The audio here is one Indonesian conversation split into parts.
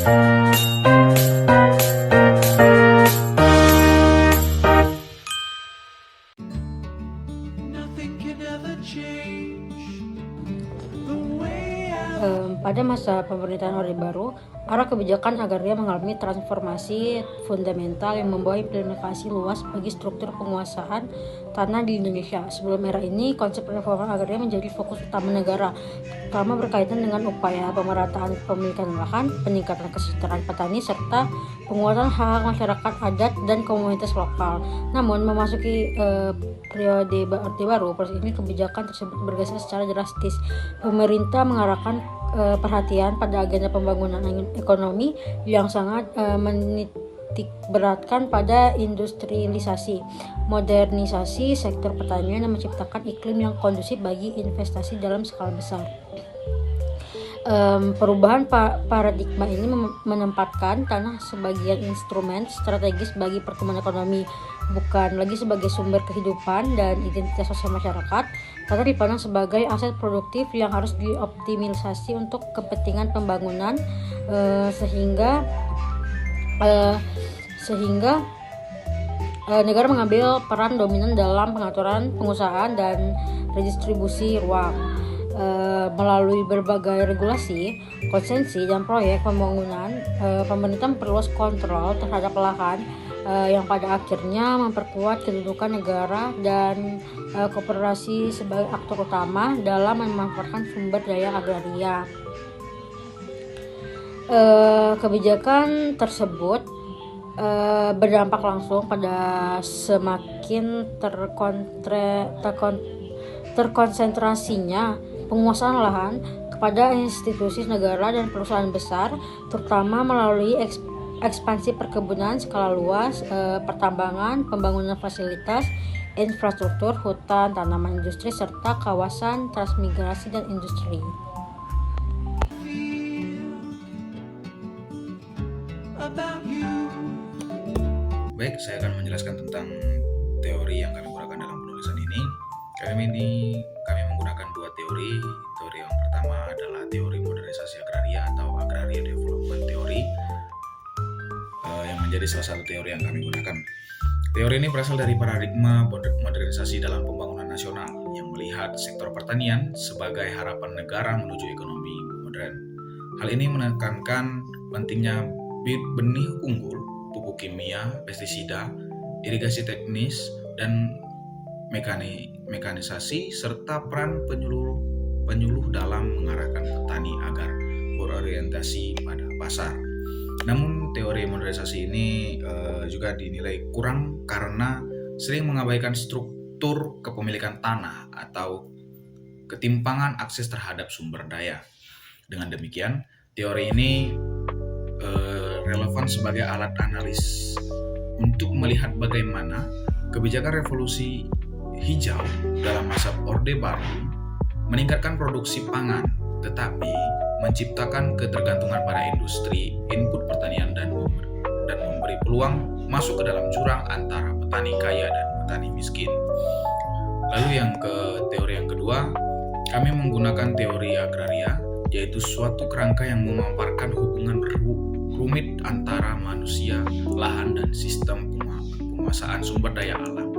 Pada masa pemerintahan Orde Baru, arah kebijakan agraria mengalami transformasi fundamental yang membawa implikasi luas bagi struktur penguasaan tanah di Indonesia. Sebelum era ini, konsep reforma agraria menjadi fokus utama negara, terutama berkaitan dengan upaya pemerataan kepemilikan lahan, peningkatan kesejahteraan petani, serta penguatan hak masyarakat adat dan komunitas lokal. Namun, memasuki periode Orde Baru, proses ini kebijakan tersebut bergeser secara drastis. Pemerintah mengarahkan perhatian pada agenda pembangunan ekonomi yang sangat menitik beratkan pada industrialisasi, modernisasi sektor pertanian dan menciptakan iklim yang kondusif bagi investasi dalam skala besar. Perubahan paradigma ini menempatkan tanah sebagai instrumen strategis bagi pertumbuhan ekonomi, bukan lagi sebagai sumber kehidupan dan identitas sosial masyarakat, karena dipandang sebagai aset produktif yang harus dioptimalisasi untuk kepentingan pembangunan, sehingga negara mengambil peran dominan dalam pengaturan pengusahaan dan redistribusi ruang. Melalui berbagai regulasi, konsesi, dan proyek pembangunan, pemerintah memperluas kontrol terhadap lahan, yang pada akhirnya memperkuat kedudukan negara dan koperasi sebagai aktor utama dalam memanfaatkan sumber daya agraria. Kebijakan tersebut berdampak langsung pada semakin terkonsentrasinya penguasaan lahan kepada institusi negara dan perusahaan besar, terutama melalui ekspansi perkebunan skala luas, pertambangan, pembangunan fasilitas, infrastruktur, hutan, tanaman industri, serta kawasan transmigrasi dan industri. Baik, saya akan menjelaskan tentang teori yang kami gunakan dalam penulisan ini. Kami menggunakan dua teori. Teori yang pertama adalah teori modernisasi agraria atau agraria development theory, yang menjadi salah satu teori yang kami gunakan. Teori ini berasal dari paradigma modernisasi dalam pembangunan nasional yang melihat sektor pertanian sebagai harapan negara menuju ekonomi modern. Hal ini menekankan pentingnya benih unggul, pupuk kimia, pestisida, irigasi teknis, dan mekanisasi, serta peran penyuluh dalam mengarahkan petani agar berorientasi pada pasar. Namun teori modernisasi ini juga dinilai kurang karena sering mengabaikan struktur kepemilikan tanah atau ketimpangan akses terhadap sumber daya. Dengan demikian, teori ini relevan sebagai alat analis untuk melihat bagaimana kebijakan revolusi hijau dalam masa Orde Baru meningkatkan produksi pangan, tetapi menciptakan ketergantungan pada industri input pertanian dan memberi peluang masuk ke dalam jurang antara petani kaya dan petani miskin. Lalu teori yang kedua, kami menggunakan teori agraria, yaitu suatu kerangka yang memaparkan hubungan rumit antara manusia, lahan, dan sistem penguasaan sumber daya alam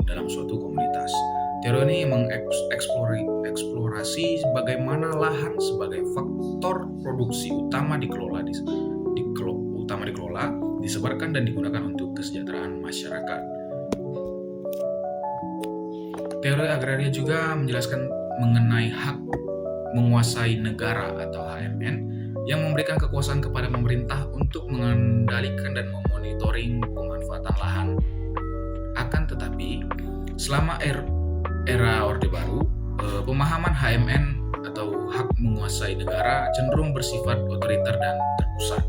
dalam suatu komunitas. Teori ini mengeksplorasi bagaimana lahan sebagai faktor produksi utama dikelola, disebarkan dan digunakan untuk kesejahteraan masyarakat. Teori agraria juga menjelaskan mengenai hak menguasai negara atau HMN yang memberikan kekuasaan kepada pemerintah untuk mengendalikan dan memonitoring pemanfaatan lahan. Akan tetapi, selama era Orde Baru, pemahaman HMN atau hak menguasai negara cenderung bersifat otoriter dan terpusat.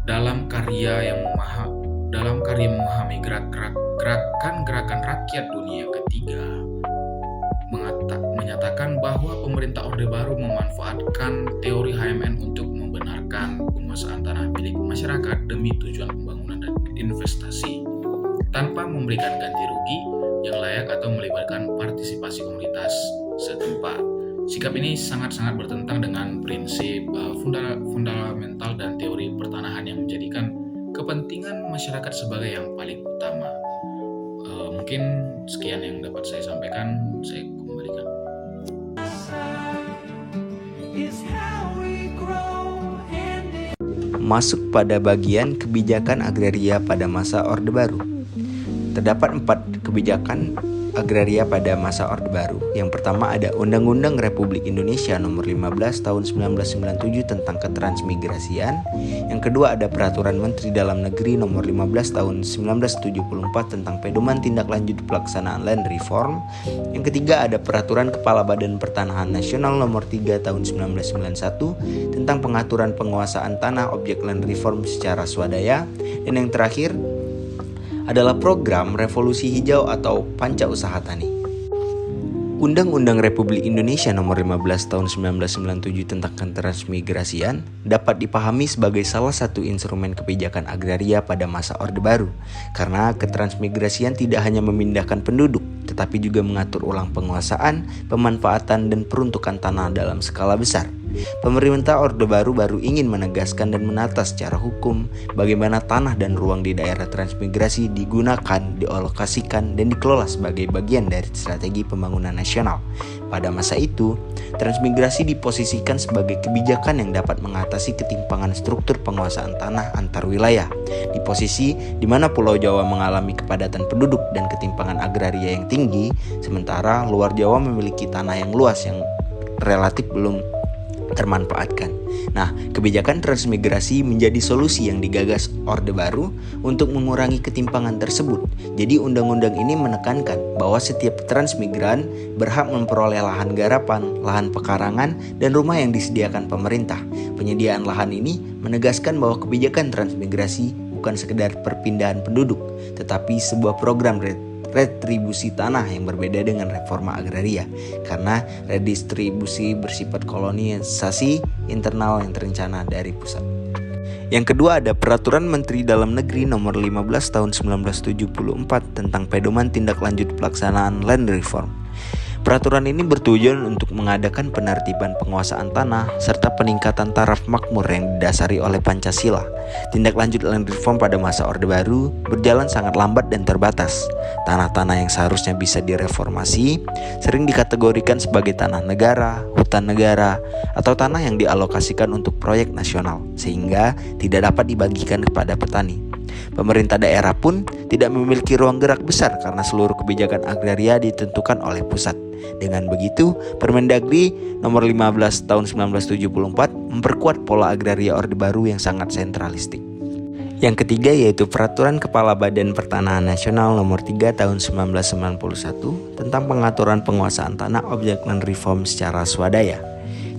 Dalam karya memahami gerakan rakyat dunia ketiga menyatakan bahwa pemerintah Orde Baru memanfaatkan teori HMN untuk membenarkan penguasaan tanah milik masyarakat demi tujuan pembangunan dan investasi tanpa memberikan ganti rugi yang layak atau melibatkan partisipasi komunitas setempat. Sikap ini sangat-sangat bertentang dengan prinsip fundamental dan teori pertanahan yang menjadikan kepentingan masyarakat sebagai yang paling utama. Mungkin sekian yang dapat saya sampaikan, saya kembalikan. Masuk pada bagian kebijakan agraria pada masa Orde Baru. Terdapat 4 kebijakan agraria pada masa Orde Baru. Yang pertama ada Undang-Undang Republik Indonesia Nomor 15 Tahun 1997 tentang Ketransmigrasian. Yang kedua ada Peraturan Menteri Dalam Negeri Nomor 15 Tahun 1974 tentang Pedoman Tindak Lanjut Pelaksanaan Land Reform. Yang ketiga ada Peraturan Kepala Badan Pertanahan Nasional Nomor 3 Tahun 1991 tentang Pengaturan Penguasaan Tanah Objek Land Reform secara swadaya. Dan yang terakhir adalah program Revolusi Hijau atau Panca Usaha Tani. Undang-Undang Republik Indonesia Nomor 15 Tahun 1997 tentang Ketransmigrasian dapat dipahami sebagai salah satu instrumen kebijakan agraria pada masa Orde Baru, karena ketransmigrasian tidak hanya memindahkan penduduk, tetapi juga mengatur ulang penguasaan, pemanfaatan, dan peruntukan tanah dalam skala besar. Pemerintah Orde Baru ingin menegaskan dan menata secara hukum bagaimana tanah dan ruang di daerah transmigrasi digunakan, dialokasikan, dan dikelola sebagai bagian dari strategi pembangunan nasional. Pada masa itu, transmigrasi diposisikan sebagai kebijakan yang dapat mengatasi ketimpangan struktur penguasaan tanah antar wilayah. Di posisi di mana Pulau Jawa mengalami kepadatan penduduk dan ketimpangan agraria yang tinggi, sementara luar Jawa memiliki tanah yang luas yang relatif belum termanfaatkan. Nah, kebijakan transmigrasi menjadi solusi yang digagas Orde Baru untuk mengurangi ketimpangan tersebut. Jadi undang-undang ini menekankan bahwa setiap transmigran berhak memperoleh lahan garapan, lahan pekarangan, dan rumah yang disediakan pemerintah. Penyediaan lahan ini menegaskan bahwa kebijakan transmigrasi bukan sekedar perpindahan penduduk, tetapi sebuah program retribusi tanah yang berbeda dengan reforma agraria, karena redistribusi bersifat kolonisasi internal yang terencana dari pusat. Yang kedua ada Peraturan Menteri Dalam Negeri Nomor 15 Tahun 1974 tentang Pedoman Tindak Lanjut Pelaksanaan Land Reform. Peraturan ini bertujuan untuk mengadakan penertiban penguasaan tanah serta peningkatan taraf makmur yang didasari oleh Pancasila. Tindak lanjut land reform pada masa Orde Baru berjalan sangat lambat dan terbatas. Tanah-tanah yang seharusnya bisa direformasi sering dikategorikan sebagai tanah negara, hutan negara, atau tanah yang dialokasikan untuk proyek nasional, sehingga tidak dapat dibagikan kepada petani. Pemerintah daerah pun tidak memiliki ruang gerak besar karena seluruh kebijakan agraria ditentukan oleh pusat. Dengan begitu, Permendagri Nomor 15 Tahun 1974 memperkuat pola agraria Orde Baru yang sangat sentralistik. Yang ketiga yaitu Peraturan Kepala Badan Pertanahan Nasional Nomor 3 Tahun 1991 tentang Pengaturan Penguasaan Tanah Objek Land Reform secara swadaya.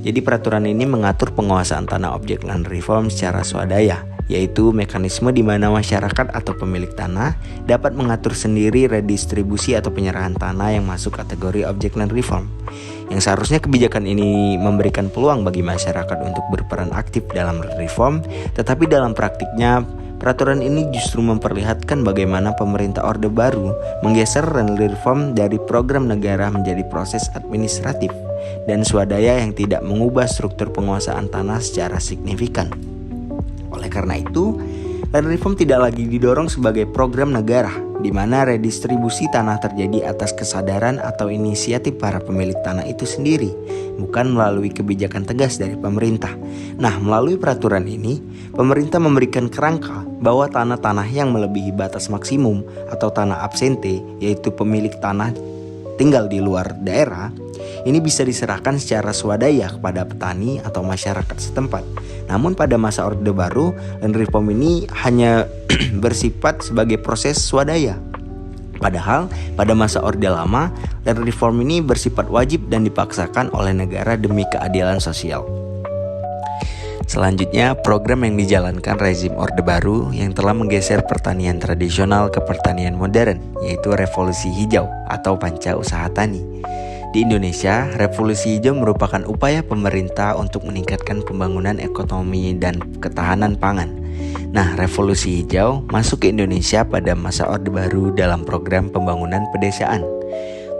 Jadi peraturan ini mengatur penguasaan tanah objek land reform secara swadaya, yaitu mekanisme di mana masyarakat atau pemilik tanah dapat mengatur sendiri redistribusi atau penyerahan tanah yang masuk kategori objek land reform. Yang seharusnya kebijakan ini memberikan peluang bagi masyarakat untuk berperan aktif dalam reform, tetapi dalam praktiknya peraturan ini justru memperlihatkan bagaimana pemerintah Orde Baru menggeser reform dari program negara menjadi proses administratif dan swadaya yang tidak mengubah struktur penguasaan tanah secara signifikan. Oleh karena itu, land reform tidak lagi didorong sebagai program negara, di mana redistribusi tanah terjadi atas kesadaran atau inisiatif para pemilik tanah itu sendiri, bukan melalui kebijakan tegas dari pemerintah. Nah, melalui peraturan ini, pemerintah memberikan kerangka bahwa tanah-tanah yang melebihi batas maksimum atau tanah absente, yaitu pemilik tanah tinggal di luar daerah, ini bisa diserahkan secara swadaya kepada petani atau masyarakat setempat. Namun pada masa Orde Baru, land reform ini hanya bersifat sebagai proses swadaya. Padahal pada masa Orde Lama, land reform ini bersifat wajib dan dipaksakan oleh negara demi keadilan sosial. Selanjutnya, program yang dijalankan rezim Orde Baru yang telah menggeser pertanian tradisional ke pertanian modern, yaitu Revolusi Hijau atau Panca Usaha Tani. Di Indonesia, Revolusi Hijau merupakan upaya pemerintah untuk meningkatkan pembangunan ekonomi dan ketahanan pangan. Nah, Revolusi Hijau masuk ke Indonesia pada masa Orde Baru dalam program pembangunan pedesaan.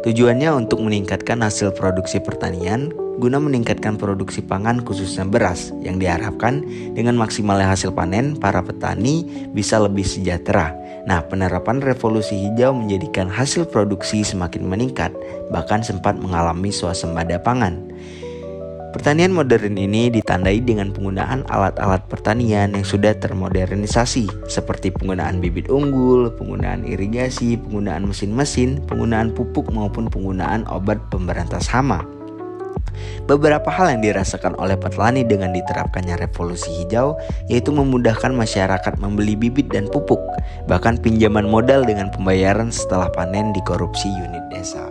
Tujuannya untuk meningkatkan hasil produksi pertanian guna meningkatkan produksi pangan khususnya beras yang diharapkan dengan maksimalnya hasil panen para petani bisa lebih sejahtera. Nah, penerapan revolusi hijau menjadikan hasil produksi semakin meningkat, bahkan sempat mengalami swasembada pangan. Pertanian modern ini ditandai dengan penggunaan alat-alat pertanian yang sudah termodernisasi, seperti penggunaan bibit unggul, penggunaan irigasi, penggunaan mesin-mesin, penggunaan pupuk maupun penggunaan obat pemberantas hama. Beberapa hal yang dirasakan oleh petani dengan diterapkannya revolusi hijau yaitu memudahkan masyarakat membeli bibit dan pupuk, bahkan pinjaman modal dengan pembayaran setelah panen di korupsi unit desa.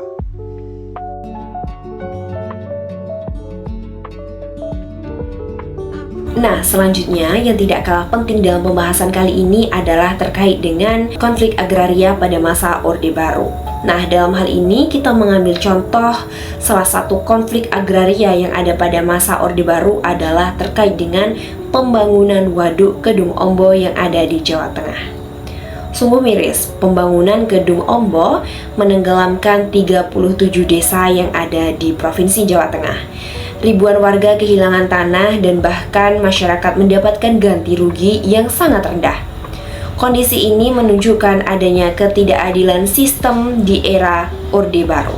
Nah, selanjutnya yang tidak kalah penting dalam pembahasan kali ini adalah terkait dengan konflik agraria pada masa Orde Baru. Nah, dalam hal ini kita mengambil contoh salah satu konflik agraria yang ada pada masa Orde Baru adalah terkait dengan pembangunan Waduk Kedung Ombo yang ada di Jawa Tengah. Sungguh miris, pembangunan Kedung Ombo menenggelamkan 37 desa yang ada di Provinsi Jawa Tengah. Ribuan warga kehilangan tanah dan bahkan masyarakat mendapatkan ganti rugi yang sangat rendah. Kondisi ini menunjukkan adanya ketidakadilan sistem di era Orde Baru.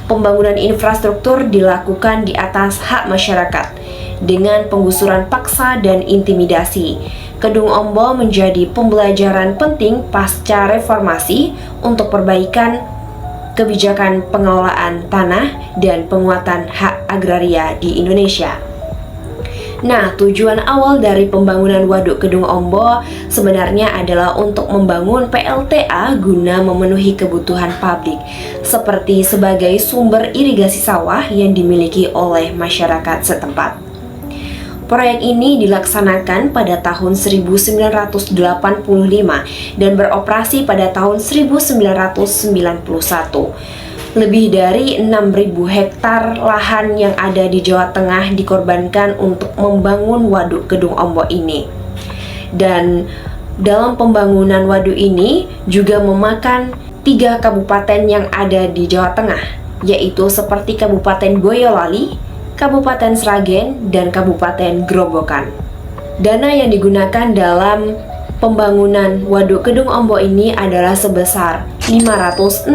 Pembangunan infrastruktur dilakukan di atas hak masyarakat dengan penggusuran paksa dan intimidasi. Kedung Ombo menjadi pembelajaran penting pasca reformasi untuk perbaikan kebijakan pengelolaan tanah dan penguatan hak agraria di Indonesia. Nah, tujuan awal dari pembangunan Waduk Kedung Ombo sebenarnya adalah untuk membangun PLTA guna memenuhi kebutuhan publik, seperti sebagai sumber irigasi sawah yang dimiliki oleh masyarakat setempat. Proyek ini dilaksanakan pada tahun 1985 dan beroperasi pada tahun 1991. Lebih dari 6.000 hektar lahan yang ada di Jawa Tengah dikorbankan untuk membangun Waduk Kedung Ombo ini. Dan dalam pembangunan waduk ini juga memakan 3 kabupaten yang ada di Jawa Tengah, yaitu seperti Kabupaten Boyolali, Kabupaten Sragen, dan Kabupaten Grobogan. Dana yang digunakan dalam pembangunan Waduk Kedung Ombo ini adalah sebesar 560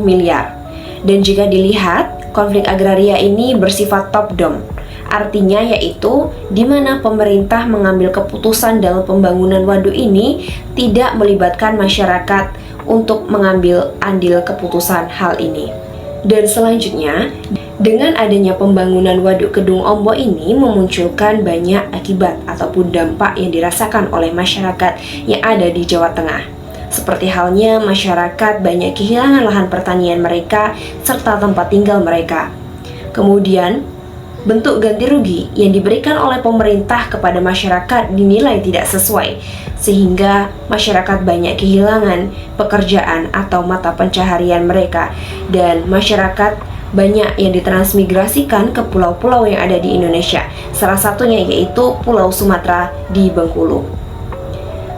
miliar. Dan jika dilihat, konflik agraria ini bersifat top down. Artinya yaitu di mana pemerintah mengambil keputusan dalam pembangunan waduk ini tidak melibatkan masyarakat untuk mengambil andil keputusan hal ini. Dan selanjutnya, dengan adanya pembangunan Waduk Kedung Ombo ini memunculkan banyak akibat ataupun dampak yang dirasakan oleh masyarakat yang ada di Jawa Tengah. Seperti halnya masyarakat banyak kehilangan lahan pertanian mereka serta tempat tinggal mereka. Kemudian, bentuk ganti rugi yang diberikan oleh pemerintah kepada masyarakat dinilai tidak sesuai, sehingga masyarakat banyak kehilangan pekerjaan atau mata pencaharian mereka, dan masyarakat banyak yang ditransmigrasikan ke pulau-pulau yang ada di Indonesia, salah satunya yaitu Pulau Sumatera di Bengkulu.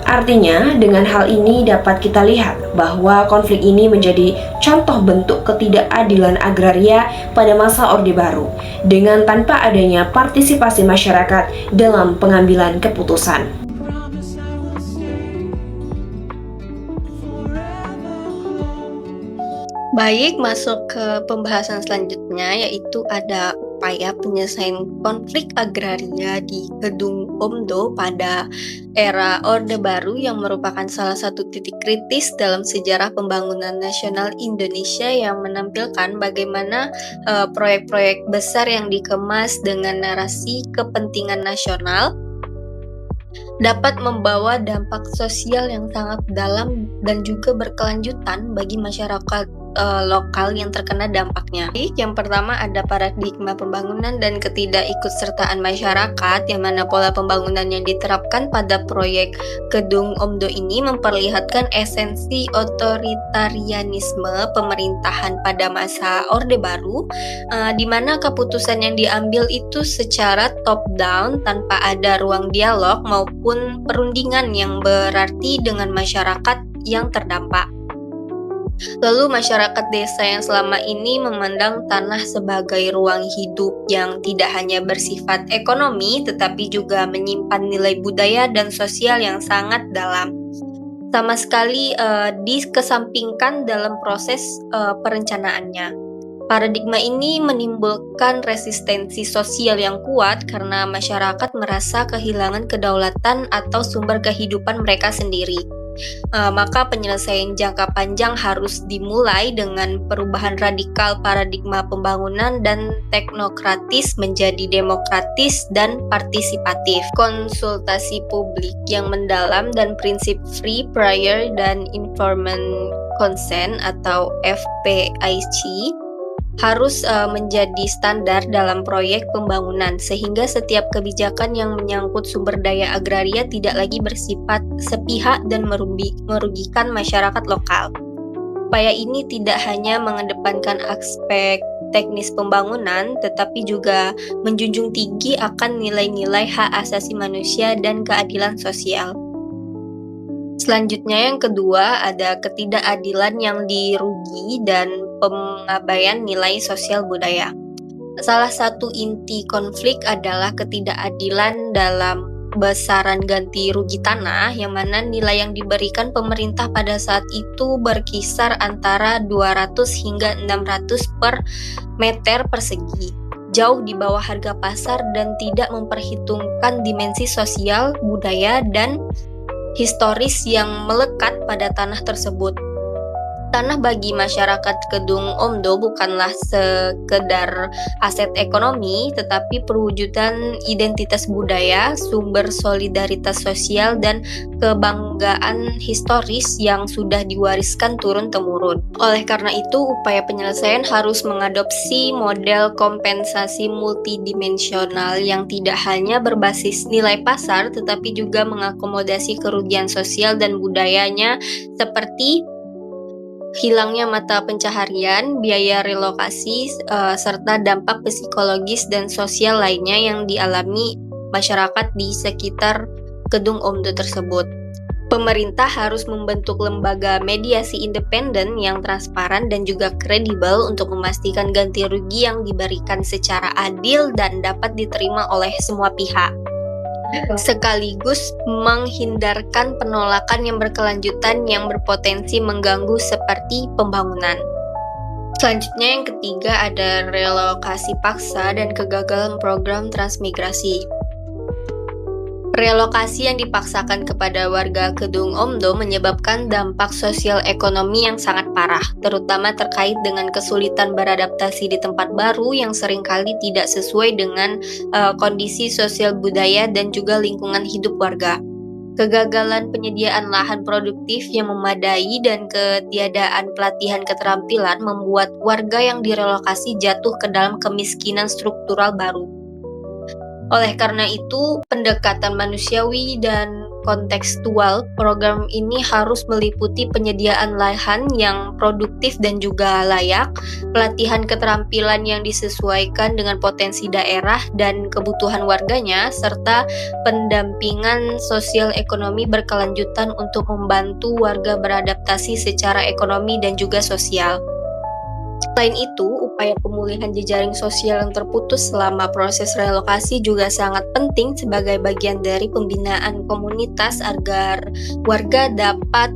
Artinya, dengan hal ini dapat kita lihat bahwa konflik ini menjadi contoh bentuk ketidakadilan agraria pada masa Orde Baru, dengan tanpa adanya partisipasi masyarakat dalam pengambilan keputusan. Baik, masuk ke pembahasan selanjutnya, yaitu ada upaya penyelesaian konflik agraria di Kedung Ombo pada era Orde Baru yang merupakan salah satu titik kritis dalam sejarah pembangunan nasional Indonesia yang menampilkan bagaimana proyek-proyek besar yang dikemas dengan narasi kepentingan nasional dapat membawa dampak sosial yang sangat dalam dan juga berkelanjutan bagi masyarakat lokal yang terkena dampaknya. Yang pertama ada paradigma pembangunan dan ketidakikutsertaan masyarakat, yang mana pola pembangunan yang diterapkan pada proyek Kedung Ombo ini memperlihatkan esensi otoritarianisme pemerintahan pada masa Orde Baru, di mana keputusan yang diambil itu secara top down tanpa ada ruang dialog maupun perundingan yang berarti dengan masyarakat yang terdampak. Lalu masyarakat desa yang selama ini memandang tanah sebagai ruang hidup yang tidak hanya bersifat ekonomi tetapi juga menyimpan nilai budaya dan sosial yang sangat dalam. Sama sekali dikesampingkan dalam proses perencanaannya. Paradigma ini menimbulkan resistensi sosial yang kuat karena masyarakat merasa kehilangan kedaulatan atau sumber kehidupan mereka sendiri. Maka penyelesaian jangka panjang harus dimulai dengan perubahan radikal paradigma pembangunan dan teknokratis menjadi demokratis dan partisipatif. Konsultasi publik yang mendalam dan prinsip free, prior, dan informed consent atau FPIC harus menjadi standar dalam proyek pembangunan sehingga setiap kebijakan yang menyangkut sumber daya agraria tidak lagi bersifat sepihak dan merugikan masyarakat lokal. Upaya ini tidak hanya mengedepankan aspek teknis pembangunan tetapi juga menjunjung tinggi akan nilai-nilai hak asasi manusia dan keadilan sosial. Selanjutnya yang kedua ada ketidakadilan yang dirugi dan pengabaian nilai sosial budaya. Salah satu inti konflik adalah ketidakadilan dalam besaran ganti rugi tanah yang mana nilai yang diberikan pemerintah pada saat itu berkisar antara 200 hingga 600 per meter persegi. Jauh di bawah harga pasar dan tidak memperhitungkan dimensi sosial, budaya, dan historis yang melekat pada tanah tersebut. Tanah bagi masyarakat Kedung Omdo bukanlah sekedar aset ekonomi, tetapi perwujudan identitas budaya, sumber solidaritas sosial, dan kebanggaan historis yang sudah diwariskan turun-temurun. Oleh karena itu, upaya penyelesaian harus mengadopsi model kompensasi multidimensional yang tidak hanya berbasis nilai pasar, tetapi juga mengakomodasi kerugian sosial dan budayanya seperti hilangnya mata pencaharian, biaya relokasi, serta dampak psikologis dan sosial lainnya yang dialami masyarakat di sekitar Kedung Omdo tersebut. Pemerintah harus membentuk lembaga mediasi independen yang transparan dan juga kredibel untuk memastikan ganti rugi yang diberikan secara adil dan dapat diterima oleh semua pihak, sekaligus menghindarkan penolakan yang berkelanjutan yang berpotensi mengganggu seperti pembangunan. Selanjutnya yang ketiga ada relokasi paksa dan kegagalan program transmigrasi. Relokasi yang dipaksakan kepada warga Kedung Omdo menyebabkan dampak sosial ekonomi yang sangat parah, terutama terkait dengan kesulitan beradaptasi di tempat baru yang seringkali tidak sesuai dengan kondisi sosial budaya dan juga lingkungan hidup warga. Kegagalan penyediaan lahan produktif yang memadai dan ketiadaan pelatihan keterampilan membuat warga yang direlokasi jatuh ke dalam kemiskinan struktural baru. Oleh karena itu, pendekatan manusiawi dan kontekstual program ini harus meliputi penyediaan lahan yang produktif dan juga layak, pelatihan keterampilan yang disesuaikan dengan potensi daerah dan kebutuhan warganya, serta pendampingan sosial ekonomi berkelanjutan untuk membantu warga beradaptasi secara ekonomi dan juga sosial. Selain itu, upaya pemulihan jejaring sosial yang terputus selama proses relokasi juga sangat penting sebagai bagian dari pembinaan komunitas agar warga dapat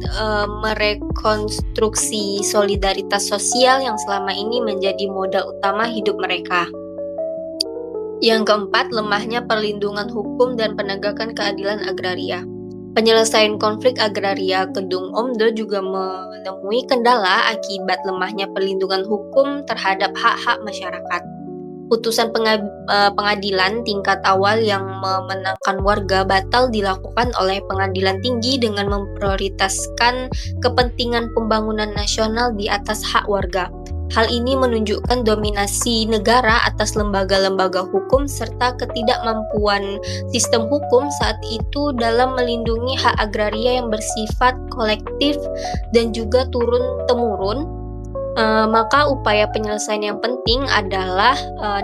merekonstruksi solidaritas sosial yang selama ini menjadi modal utama hidup mereka. Yang keempat, lemahnya perlindungan hukum dan penegakan keadilan agraria. Penyelesaian konflik agraria Kedung Omdo juga menemui kendala akibat lemahnya perlindungan hukum terhadap hak-hak masyarakat. Putusan pengadilan tingkat awal yang memenangkan warga batal dilakukan oleh pengadilan tinggi dengan memprioritaskan kepentingan pembangunan nasional di atas hak warga. Hal ini menunjukkan dominasi negara atas lembaga-lembaga hukum serta ketidakmampuan sistem hukum saat itu dalam melindungi hak agraria yang bersifat kolektif dan juga turun-temurun. Maka upaya penyelesaian yang penting adalah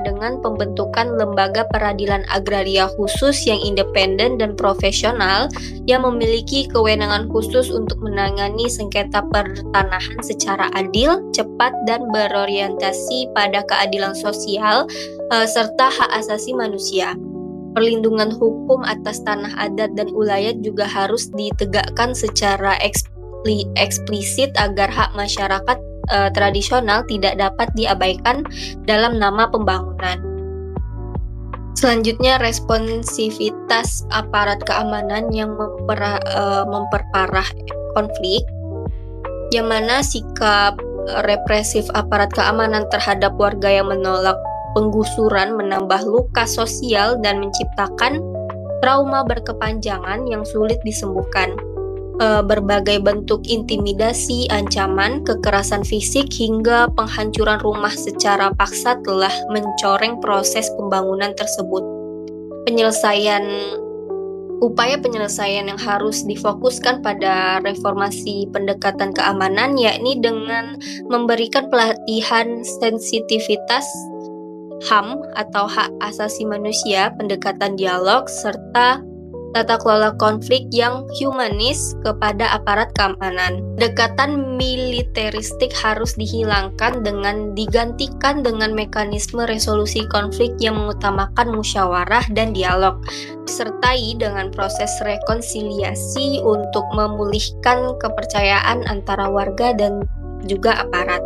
dengan pembentukan lembaga peradilan agraria khusus yang independen dan profesional yang memiliki kewenangan khusus untuk menangani sengketa pertanahan secara adil, cepat, dan berorientasi pada keadilan sosial serta hak asasi manusia. Perlindungan hukum atas tanah adat dan ulayat juga harus ditegakkan secara eksplisit agar hak masyarakat tradisional tidak dapat diabaikan dalam nama pembangunan. Selanjutnya, responsivitas aparat keamanan yang memperparah konflik, yang mana sikap represif aparat keamanan terhadap warga yang menolak penggusuran menambah luka sosial dan menciptakan trauma berkepanjangan yang sulit disembuhkan. Berbagai bentuk intimidasi, ancaman, kekerasan fisik, hingga penghancuran rumah secara paksa telah mencoreng proses pembangunan tersebut. Upaya penyelesaian yang harus difokuskan pada reformasi pendekatan keamanan, yakni dengan memberikan pelatihan sensitivitas HAM atau hak asasi manusia, pendekatan dialog, serta tata kelola konflik yang humanis kepada aparat keamanan. Pendekatan militeristik harus dihilangkan dengan digantikan dengan mekanisme resolusi konflik yang mengutamakan musyawarah dan dialog, disertai dengan proses rekonsiliasi untuk memulihkan kepercayaan antara warga dan juga aparat.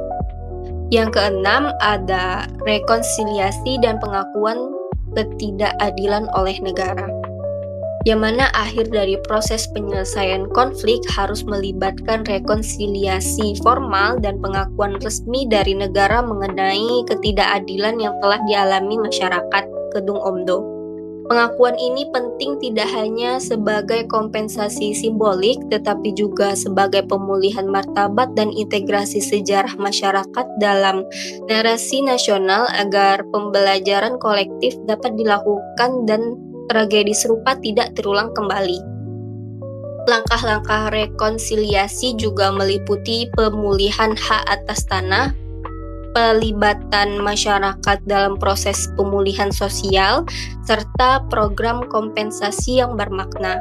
Yang keenam, ada rekonsiliasi dan pengakuan ketidakadilan oleh negara, yang mana akhir dari proses penyelesaian konflik harus melibatkan rekonsiliasi formal dan pengakuan resmi dari negara mengenai ketidakadilan yang telah dialami masyarakat Kedung Omdo. Pengakuan ini penting tidak hanya sebagai kompensasi simbolik, tetapi juga sebagai pemulihan martabat dan integrasi sejarah masyarakat dalam narasi nasional agar pembelajaran kolektif dapat dilakukan dan tragedi serupa tidak terulang kembali. Langkah-langkah rekonsiliasi juga meliputi pemulihan hak atas tanah, pelibatan masyarakat dalam proses pemulihan sosial, serta program kompensasi yang bermakna.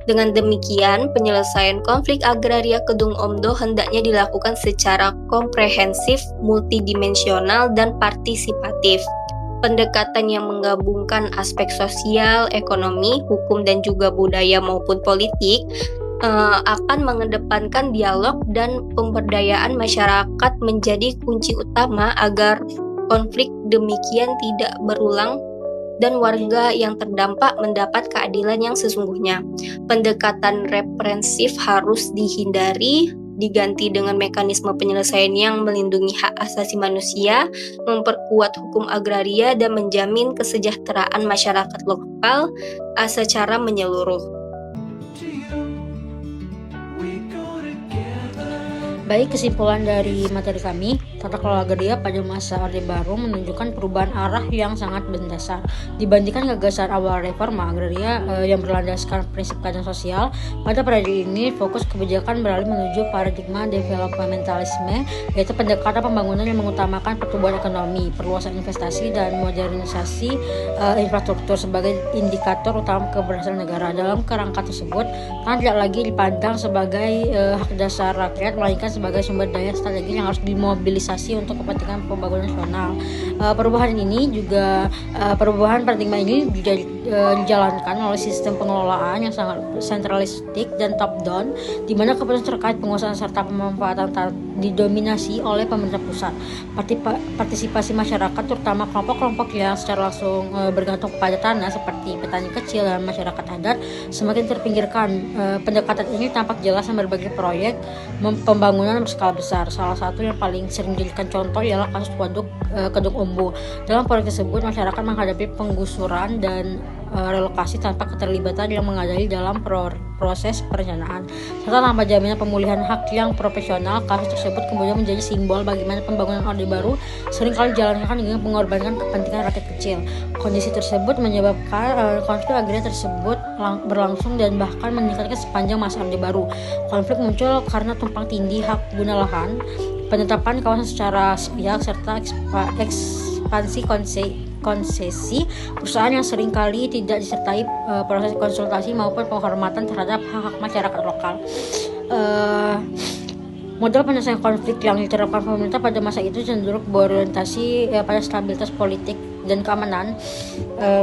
Dengan demikian, penyelesaian konflik agraria Kedung Omdo hendaknya dilakukan secara komprehensif, multidimensional, dan partisipatif. Pendekatan yang menggabungkan aspek sosial, ekonomi, hukum, dan juga budaya maupun politik akan mengedepankan dialog dan pemberdayaan masyarakat menjadi kunci utama agar konflik demikian tidak berulang dan warga yang terdampak mendapat keadilan yang sesungguhnya. Pendekatan represif harus dihindari, diganti dengan mekanisme penyelesaian yang melindungi hak asasi manusia, memperkuat hukum agraria, dan menjamin kesejahteraan masyarakat lokal secara menyeluruh. Baik, kesimpulan dari materi kami, tata kelola agraria pada masa Orde Baru menunjukkan perubahan arah yang sangat mendasar. Dibandingkan gagasan awal reforma agraria yang berlandaskan prinsip keadilan sosial, pada periode ini fokus kebijakan beralih menuju paradigma developmentalisme, yaitu pendekatan pembangunan yang mengutamakan pertumbuhan ekonomi, perluasan investasi, dan modernisasi infrastruktur sebagai indikator utama keberhasilan negara. Dalam kerangka tersebut, tanah tidak lagi dipandang sebagai hak dasar rakyat, melainkan sebagai sumber daya strategis yang harus dimobilisasi untuk kepentingan pembangunan nasional. Perubahan paradigma ini dijalankan oleh sistem pengelolaan yang sangat sentralistik dan top down, di mana keputusan terkait penguasaan serta pemanfaatan didominasi oleh pemerintah pusat. Partisipasi masyarakat, terutama kelompok-kelompok yang secara langsung bergantung kepada tanah seperti petani kecil dan masyarakat adat, semakin terpinggirkan. Pendekatan ini tampak jelas dalam berbagai proyek pembangunan berskala besar. Salah satu yang paling sering dijadikan contoh ialah kasus Waduk Kedung Ombo. Dalam proyek tersebut, masyarakat menghadapi penggusuran dan relokasi tanpa keterlibatan yang mengadili dalam proses perencanaan, serta tanpa jaminan pemulihan hak yang profesional. Kasus tersebut kemudian menjadi simbol bagaimana pembangunan Orde Baru seringkali dijalankan dengan mengorbankan kepentingan rakyat kecil. Kondisi tersebut menyebabkan konflik agraria tersebut berlangsung dan bahkan meningkatkan sepanjang masa Orde Baru. Konflik muncul karena tumpang tindih hak guna lahan, penetapan kawasan secara sepihak, serta ekspansi konsesi perusahaan yang seringkali tidak disertai proses konsultasi maupun penghormatan terhadap hak-hak masyarakat lokal. Model penyelesaian konflik yang diterapkan pemerintah pada masa itu cenderung berorientasi pada stabilitas politik dan keamanan,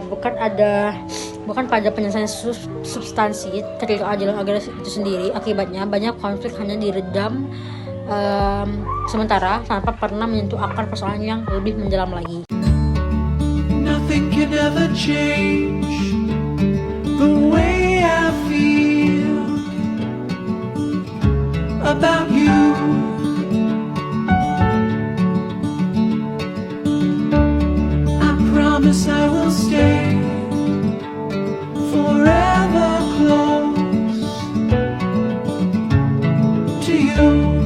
bukan pada penyelesaian substansi ketidakadilan agraris itu sendiri. Akibatnya banyak konflik hanya diredam sementara tanpa pernah menyentuh akar persoalan yang lebih mendalam lagi. Nothing can ever change the way I feel about you. I promise I will stay forever close to you.